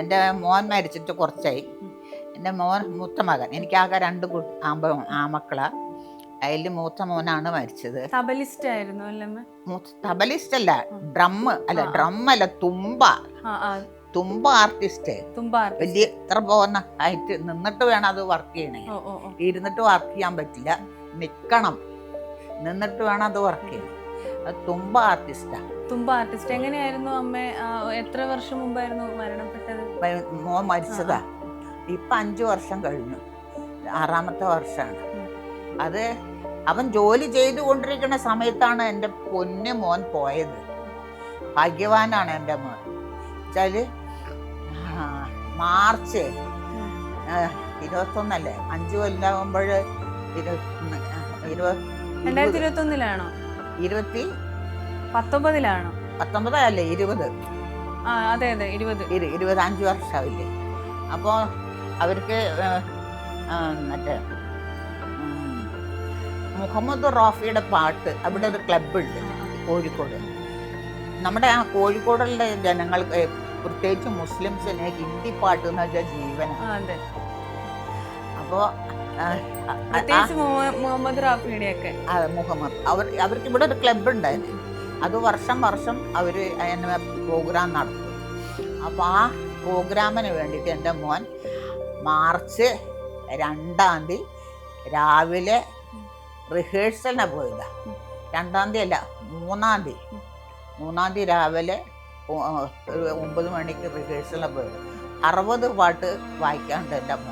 എൻ്റെ മോൻ മരിച്ചിട്ട് കുറച്ചായി. എൻ്റെ മോൻ മൂത്ത മകൻ, എനിക്കാകെ രണ്ട് ആമക്കളാണ്. അതിൽ മൂത്ത മോനാണ് മരിച്ചത്. തബലിസ്റ്റ് ആയിരുന്നു അല്ലേ? തബലിസ്റ്റ് അല്ല, ഡ്രമ്മല്ല, തുമ്പ ആർട്ടിസ്റ്റ്. വലിയ ഇത്ര പോകുന്ന ആയിട്ട് നിന്നിട്ട് വേണം അത് വർക്ക് ചെയ്യണേ. ഇരുന്നിട്ട് വർക്ക് ചെയ്യാൻ പറ്റില്ല, നിക്കണം, നിന്നിട്ട് വേണം അത് വർക്ക് ചെയ്യാൻ. അത് തുമ്പ ആർട്ടിസ്റ്റാണ്. തുമ്പ ആർട്ടിസ്റ്റ്. എങ്ങനെയായിരുന്നു അമ്മ? എത്ര വർഷം മുമ്പായിരുന്നു മരണപ്പെട്ടത്? മോൻ മരിച്ചതാ ഇപ്പൊ 5 വർഷം കഴിഞ്ഞു, 6ാമത്തെ വർഷമാണ്. അത് അവൻ ജോലി ചെയ്തുകൊണ്ടിരിക്കുന്ന സമയത്താണ് എൻ്റെ പൊന്നു മോൻ പോയത്. ഭാഗ്യവാനാണ് എൻ്റെ മോൻ. വെച്ചാല് മാർച്ച് 21 5 കൊല്ലാകുമ്പോൾ 2021-ലാണോ? 19-ലാണോ? 19 അല്ലേ, 20. അതെ അതെ, 5 വർഷമാവില്ലേ. അപ്പോൾ അവർക്ക് മറ്റേ മുഹമ്മദ് റാഫിയുടെ പാട്ട്, അവിടെ ഒരു ക്ലബ്ബുണ്ട് കോഴിക്കോട്. നമ്മുടെ ആ കോഴിക്കോടുള്ള ജനങ്ങൾക്ക്, പ്രത്യേകിച്ച് മുസ്ലിംസിന് ഹിന്ദി പാട്ട് എന്ന് വെച്ചാൽ ജീവനാണ്. അപ്പോൾ മുഹമ്മദ് റാഫിയുടെ ഒക്കെ അവർക്ക് ഇവിടെ ഒരു ക്ലബ്ബ് ഉണ്ടായിരുന്നു. അത് വർഷം അവർ അതിന് പ്രോഗ്രാം നടത്തും. അപ്പോൾ ആ പ്രോഗ്രാമിന് വേണ്ടിയിട്ട് എൻ്റെ മോൻ മാർച്ച് 2 രാവിലെ റിഹേഴ്സലിന് പോയതാണ്. 2 അല്ല, 3 രാവിലെ 9 മണിക്ക് റിഹേഴ്സലിന് പോയത്. 60 പാട്ട് വായിക്കാണ്ട് എൻ്റെ മോൻ.